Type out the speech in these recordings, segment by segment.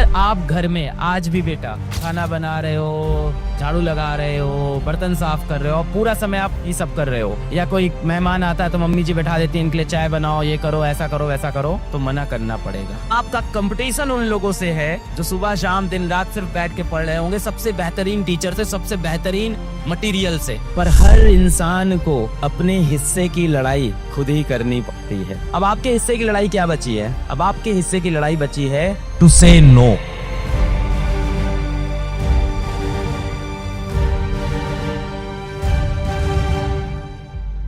अगर आप घर में आज भी बेटा खाना बना रहे हो, झाड़ू लगा रहे हो, बर्तन साफ कर रहे हो, पूरा समय आप ये सब कर रहे हो, या कोई मेहमान आता है तो मम्मी जी बैठा देती है इनके लिए चाय बनाओ, ये करो, ऐसा करो, वैसा करो, तो मना करना पड़ेगा। आपका कंपटीशन उन लोगों से है जो सुबह शाम दिन रात सिर्फ बैठ के पढ़ रहे होंगे, सबसे बेहतरीन टीचर से, सबसे बेहतरीन मटेरियल से। पर हर इंसान को अपने हिस्से की लड़ाई खुद ही करनी पड़ती है। अब आपके हिस्से की लड़ाई क्या बची है? अब आपके हिस्से की लड़ाई बची है टू से नो।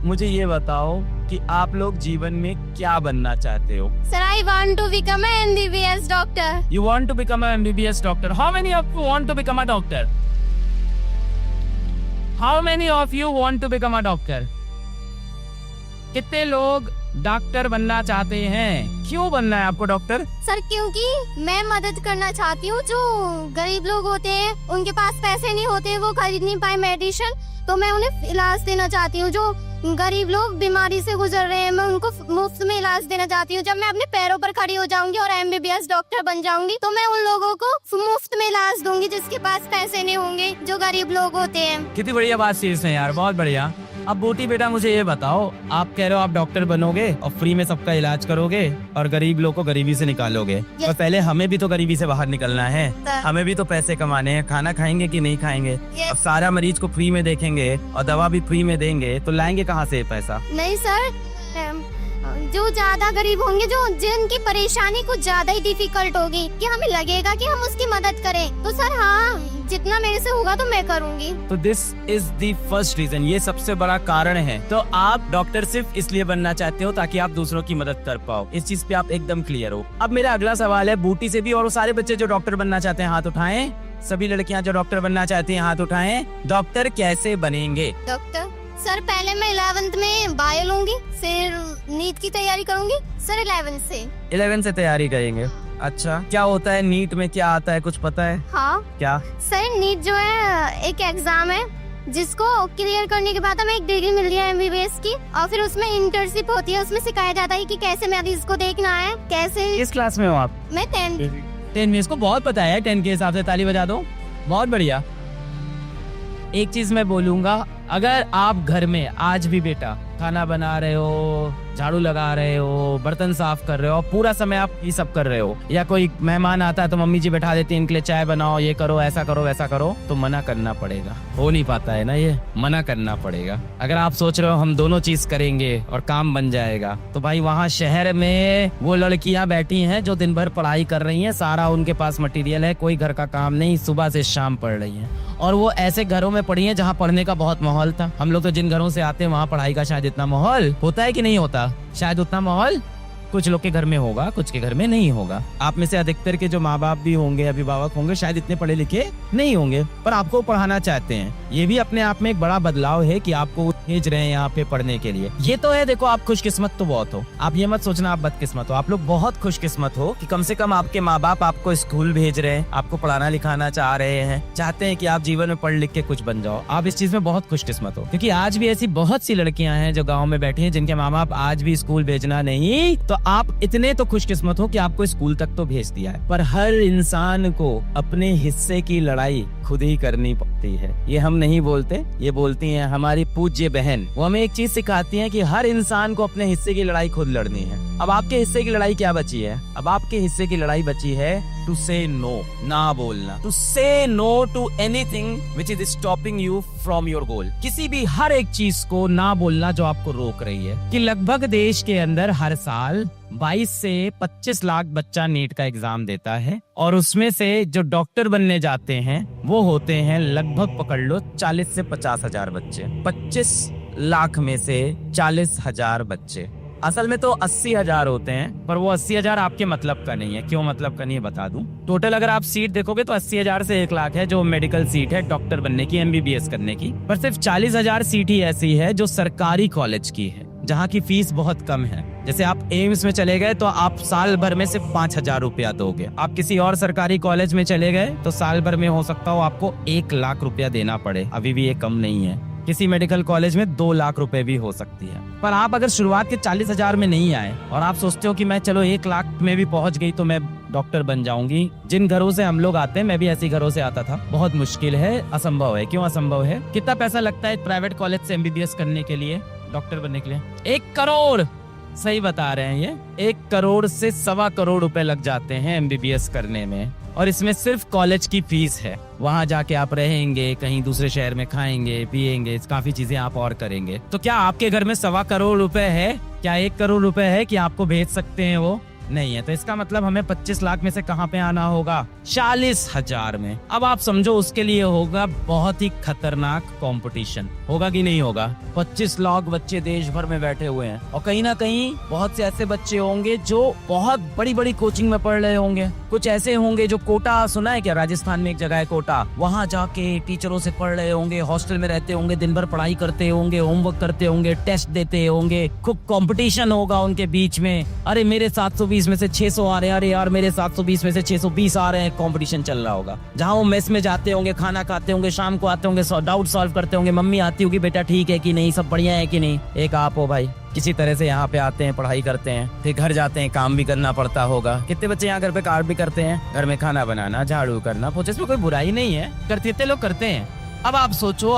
मुझे ये बताओ कि आप लोग जीवन में क्या बनना चाहते हो? Sir, I want to become an MBBS doctor. You want to become an MBBS doctor. How many of you want to become a doctor? How many of you want to become a doctor? कितने लोग doctor बनना चाहते हैं? क्यों बनना है आपको doctor? Sir क्योंकि मैं मदद करना चाहती हूँ। जो गरीब लोग होते हैं उनके पास पैसे नहीं होते, वो खरीद नहीं पाए मेडिसिन, तो मैं उन्हें इलाज देना चाहती हूँ। जो गरीब लोग बीमारी से गुजर रहे हैं, मैं उनको मुफ्त में इलाज देना चाहती हूँ। जब मैं अपने पैरों पर खड़ी हो जाऊंगी और MBBS डॉक्टर बन जाऊंगी तो मैं उन लोगों को मुफ्त में इलाज दूंगी जिसके पास पैसे नहीं होंगे, जो गरीब लोग होते हैं। कितनी बढ़िया बात चीज है यार, बहुत बढ़िया। अब बूटी बेटा मुझे ये बताओ, आप कह रहे हो आप डॉक्टर बनोगे और फ्री में सबका इलाज करोगे और गरीब लोग को गरीबी से निकालोगे, पर पहले हमें भी तो गरीबी से बाहर निकलना है, हमें भी तो पैसे कमाने हैं। खाना खाएंगे कि नहीं खाएंगे? अब सारा मरीज को फ्री में देखेंगे और दवा भी फ्री में देंगे तो लाएंगे कहाँ से पैसा? नहीं सर, जो ज्यादा गरीब होंगे, जो जिनकी परेशानी कुछ ज्यादा ही डिफिकल्ट होगी, कि हमें लगेगा कि हम उसकी मदद करें, तो सर हाँ, जितना मेरे से होगा तो मैं करूंगी। तो this is the first reason, ये सबसे बड़ा कारण है। तो आप डॉक्टर सिर्फ इसलिए बनना चाहते हो ताकि आप दूसरों की मदद कर पाओ। इस चीज पे आप एकदम क्लियर हो। अब मेरा अगला सवाल है बूटी से भी, और वो सारे बच्चे जो डॉक्टर बनना चाहते हैं हाथ उठाएं। सभी लड़कियां जो डॉक्टर बनना चाहती हैं हाथ उठाएं। डॉक्टर कैसे बनेंगे? डॉक्टर सर पहले मैं 11th में बायो लूंगी, फिर नीट की तैयारी करूंगी। सर 11 से तैयारी करेंगे। अच्छा, क्या होता है नीट में, क्या आता है, कुछ पता है? हाँ क्या सर, नीट जो है एक एग्जाम है जिसको क्लियर करने के बाद हमें एक डिग्री मिलती है MBBS की, और फिर उसमें इंटर्नशिप होती है। उसमें सिखाया जाता है कि कैसे मरीज को देखना है, कैसे। किस क्लास में हो आप? मैं 10 में। इसको बहुत पता है 10 के हिसाब से, ताली बजा दो, बहुत बढ़िया। एक चीज मैं बोलूंगा, अगर आप घर में आज भी बेटा खाना बना रहे हो, झाड़ू लगा रहे हो, बर्तन साफ कर रहे हो, पूरा समय आप ये सब कर रहे हो, या कोई मेहमान आता है तो मम्मी जी बैठा देती है इनके लिए चाय बनाओ, ये करो, ऐसा करो, वैसा करो, तो मना करना पड़ेगा। हो नहीं पाता है ना, ये मना करना पड़ेगा। अगर आप सोच रहे हो हम दोनों चीज करेंगे और काम बन जाएगा, तो भाई वहाँ शहर में वो लड़कियां बैठी हैं जो दिन भर पढ़ाई कर रही हैं, सारा उनके पास मटेरियल है, कोई घर का काम नहीं, सुबह से शाम पढ़ रही हैं, और वो ऐसे घरों में पढ़ी हैं जहाँ पढ़ने का बहुत माहौल था। हम लोग तो जिन घरों से आते हैं वहाँ पढ़ाई का शायद इतना माहौल होता है कि नहीं होता, शायद उतना माहौल कुछ लोग के घर में होगा, कुछ के घर में नहीं होगा। आप में से अधिकतर के जो माँ बाप भी होंगे, अभिभावक होंगे, शायद इतने पढ़े लिखे नहीं होंगे, पर आपको पढ़ाना चाहते हैं। ये भी अपने आप में एक बड़ा बदलाव है कि आपको भेज रहे हैं यहाँ पे पढ़ने के लिए। ये तो है, देखो आप खुशकिस्मत तो बहुत हो, आप ये मत सोचना आप बदकिस्मत हो, आप लोग बहुत खुशकिस्मत हो कि कम से कम आपके माँ बाप आपको स्कूल भेज रहे हैं, आपको पढ़ाना लिखाना चाह रहे हैं, चाहते हैं कि आप जीवन में पढ़ लिख के कुछ बन जाओ। आप इस चीज में बहुत खुशकिस्मत हो, क्योंकि आज भी ऐसी बहुत सी लड़कियां हैं जो गाँव में बैठी हैं जिनके माँ बाप आज भी स्कूल भेजना नहीं, तो आप इतने तो खुशकिस्मत हो कि आपको स्कूल तक तो भेज दिया है। पर हर इंसान को अपने हिस्से की लड़ाई खुद ही करनी पड़ती है। ये हम नहीं बोलते, ये बोलती हैं हमारी पूज्य बहन। वो हमें एक चीज सिखाती हैं कि हर इंसान को अपने हिस्से की लड़ाई खुद लड़नी है। अब आपके हिस्से की लड़ाई क्या बची है? अब आपके हिस्से की लड़ाई बची है टू से नो, ना बोलना। To say no to anything which is stopping you from your goal. किसी भी हर एक चीज को ना बोलना जो आपको रोक रही है। कि लगभग देश के अंदर हर साल 22 से 25 लाख बच्चा नीट का एग्जाम देता है, और उसमें से जो डॉक्टर बनने जाते हैं वो होते हैं लगभग पकड़ लो 40 से 50 हजार बच्चे। 25 लाख में से 40 हजार बच्चे, असल में तो 80 हजार होते हैं, पर वो 80 हजार आपके मतलब का नहीं है। क्यों मतलब का नहीं है बता दूं। टोटल अगर आप सीट देखोगे तो 80 हजार से 1 लाख है जो मेडिकल सीट है डॉक्टर बनने की, MBBS करने की, पर सिर्फ 40 हजार सीट ही ऐसी है जो सरकारी कॉलेज की है, जहाँ की फीस बहुत कम है। जैसे आप एम्स में चले गए तो आप साल भर में सिर्फ 5,000 रुपया दोगे। आप किसी और सरकारी कॉलेज में चले गए तो साल भर में हो सकता हो आपको 1 लाख रुपया देना पड़े। अभी भी ये कम नहीं है। किसी मेडिकल कॉलेज में 2 लाख रुपए भी हो सकती है। पर आप अगर शुरुआत के 40,000 में नहीं आए और आप सोचते हो कि मैं चलो 1 लाख में भी पहुंच गई तो मैं डॉक्टर बन जाऊंगी। जिन घरों से हम लोग आते हैं, मैं भी ऐसे घरों से आता था, बहुत मुश्किल है, असंभव है। क्यों असंभव है? कितना पैसा लगता है प्राइवेट कॉलेज से एमबीबीएस करने के लिए, डॉक्टर बनने के लिए? 1 करोड़, सही बता रहे हैं ये, 1 करोड़ से 1.25 करोड़ रुपए लग जाते हैं एमबीबीएस करने में। और इसमें सिर्फ कॉलेज की फीस है। वहाँ जाके आप रहेंगे, कहीं दूसरे शहर में खाएंगे पिएंगे, काफी चीजें आप और करेंगे। तो क्या आपके घर में 1.25 करोड़ रुपए है? क्या 1 करोड़ रुपए है कि आपको भेज सकते हैं? वो नहीं है। तो इसका मतलब हमें 25 लाख में से कहाँ पे आना होगा? 40,000 में। अब आप समझो उसके लिए होगा बहुत ही खतरनाक कंपटीशन, होगा कि नहीं होगा? 25 लाख बच्चे देश भर में बैठे हुए हैं और कहीं ना कहीं बहुत से ऐसे बच्चे होंगे जो बहुत बड़ी बड़ी कोचिंग में पढ़ रहे होंगे। कुछ ऐसे होंगे जो कोटा, सुना है क्या? राजस्थान में एक जगह है कोटा, वहाँ जाके टीचरों से पढ़ रहे होंगे, हॉस्टल में रहते होंगे, दिन भर पढ़ाई करते होंगे, होमवर्क करते होंगे, टेस्ट देते होंगे, खूब कंपटीशन होगा उनके बीच में। अरे मेरे 720 में से 600 आ रहे हैं, अरे यार मेरे 720 में से 620 आ रहे हैं, कंपटीशन चल रहा होगा। जहाँ वो मेस में जाते होंगे, खाना खाते होंगे, शाम को आते होंगे, डाउट सॉल्व करते होंगे, मम्मी आती होगी, बेटा ठीक है कि नहीं, सब बढ़िया है कि नहीं। एक आप हो भाई, किसी तरह से यहाँ पे आते हैं, पढ़ाई करते हैं, फिर घर जाते हैं, काम भी करना पड़ता होगा। कितने बच्चे यहाँ घर पे काम भी करते हैं, घर में खाना बनाना, झाड़ू करना, पोछा, इसमें कोई बुराई नहीं है, करते लोग करते हैं। अब आप सोचो,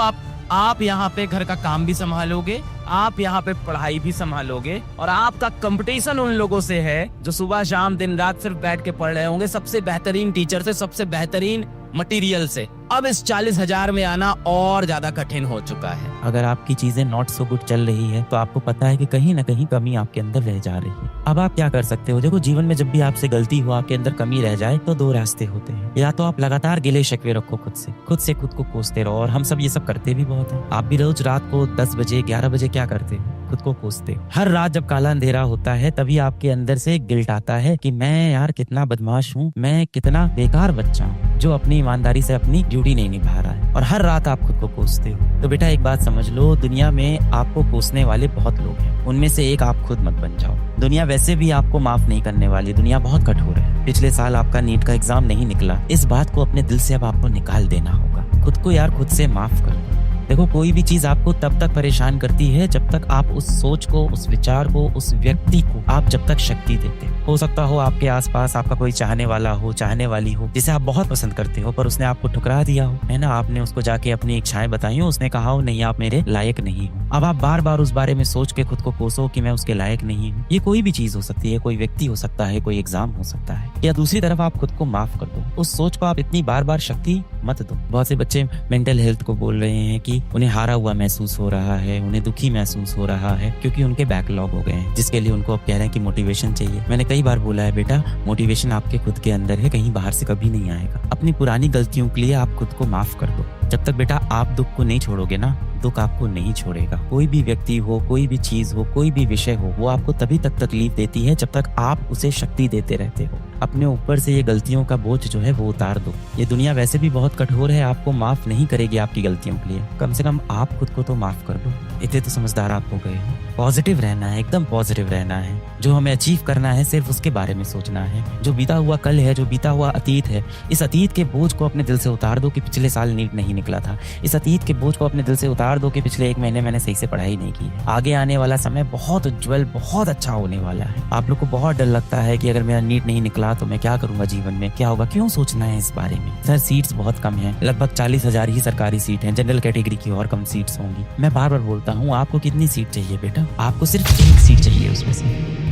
आप यहाँ पे घर का काम भी संभालोगे, आप यहाँ पे पढ़ाई भी संभालोगे, और आपका कंपटीशन उन लोगों से है जो सुबह शाम दिन रात सिर्फ बैठ के पढ़ रहे होंगे, सबसे बेहतरीन टीचर से, सबसे बेहतरीन मटेरियल से। अब इस 40,000 में आना और ज्यादा कठिन हो चुका है। अगर आपकी चीजें नॉट सो गुड चल रही है तो आपको पता है कि कहीं ना कहीं कमी आपके अंदर रह जा रही है। अब आप क्या कर सकते हो? देखो, जीवन में जब भी आपसे गलती हो, आपके अंदर कमी रह जाए, तो 2 रास्ते होते हैं। या तो आप लगातार गिले शिकवे रखो खुद से खुद को कोसते रहो, और हम सब ये सब करते भी बहुत है। आप भी रोज रात को 10 बजे 11 बजे क्या करते हो? खुद को कोसते हो। हर रात जब काला अंधेरा होता है तभी आपके अंदर से गिल्ट आता है कि मैं यार कितना बदमाश हूँ, मैं कितना बेकार बच्चा हूँ जो अपनी ईमानदारी से अपनी ड्यूटी नहीं निभा रहा है, और हर रात आप खुद को कोसते हो। तो बेटा एक बात समझ लो, दुनिया में आपको कोसने वाले बहुत लोग हैं, उनमें से एक आप खुद मत बन जाओ। दुनिया वैसे भी आपको माफ नहीं करने वाली, दुनिया बहुत कठोर है। पिछले साल आपका नीट का एग्जाम नहीं निकला, इस बात को अपने दिल से अब आपको निकाल देना होगा। खुद को यार खुद से माफ कर दो। देखो, कोई भी चीज आपको तब तक परेशान करती है जब तक आप उस सोच को, उस विचार को, उस व्यक्ति को आप जब तक शक्ति देते हो सकता हो आपके आसपास आपका कोई चाहने वाला हो, चाहने वाली हो, जिसे आप बहुत पसंद करते हो, पर उसने आपको ठुकरा दिया हो, है ना। आपने उसको जाके अपनी इच्छाएं बताई हो, उसने कहा हो नहीं आप मेरे लायक नहीं हो। अब आप बार बार उस बारे में सोच के खुद को कोसो कि मैं उसके लायक नहीं हूँ। ये कोई भी चीज हो सकती है, कोई व्यक्ति हो सकता है, कोई एग्जाम हो सकता है। या दूसरी तरफ आप खुद को माफ कर दो, उस सोच को आप इतनी बार बार शक्ति मत दो। बहुत से बच्चे मेंटल हेल्थ को बोल रहे हैं कि उन्हें हारा हुआ महसूस हो रहा है, उन्हें दुखी महसूस हो रहा है, क्योंकि उनके बैकलॉग हो गए हैं, जिसके लिए उनको अब कह रहे हैं कि मोटिवेशन चाहिए। मैंने कई बार बोला है बेटा, मोटिवेशन आपके खुद के अंदर है, कहीं बाहर से कभी नहीं आएगा। अपनी पुरानी गलतियों के लिए आप खुद को माफ कर दो। जब तक बेटा आप दुख को नहीं छोड़ोगे ना, दुख आपको नहीं छोड़ेगा। कोई भी व्यक्ति हो, कोई भी चीज हो, कोई भी विषय हो, वो आपको तभी तक तकलीफ देती है जब तक आप उसे शक्ति देते रहते हो। अपने ऊपर से ये गलतियों का बोझ जो है वो उतार दो। ये दुनिया वैसे भी बहुत कठोर है, आपको माफ नहीं करेगी आपकी गलतियों के लिए। कम से कम आप खुद को तो माफ कर दो। इतने तो समझदार आप हो गए हो। पॉजिटिव रहना है, एकदम पॉजिटिव रहना है। जो हमें अचीव करना है सिर्फ उसके बारे में सोचना है। जो बीता हुआ कल है, जो बीता हुआ अतीत है, इस अतीत के बोझ को अपने दिल से उतार दो कि पिछले साल नीट नहीं निकला था। इस अतीत के बोझ को अपने दिल से उतार दो कि पिछले 1 महीने मैंने सही से पढ़ाई नहीं की है। आगे आने वाला समय बहुत उज्जवल, बहुत अच्छा होने वाला है। आप लोग को बहुत डर लगता है कि अगर मेरा नीट नहीं निकला तो मैं क्या करूंगा जीवन में, क्या होगा। क्यों सोचना है इस बारे में? सर सीट्स बहुत कम है, लगभग 40,000 ही सरकारी सीट है, जनरल कैटेगरी की और कम सीट्स होंगी। मैं बार बार बोलता हूँ, आपको कितनी सीट चाहिए बेटा? आपको सिर्फ 1 सीट चाहिए उसमें से।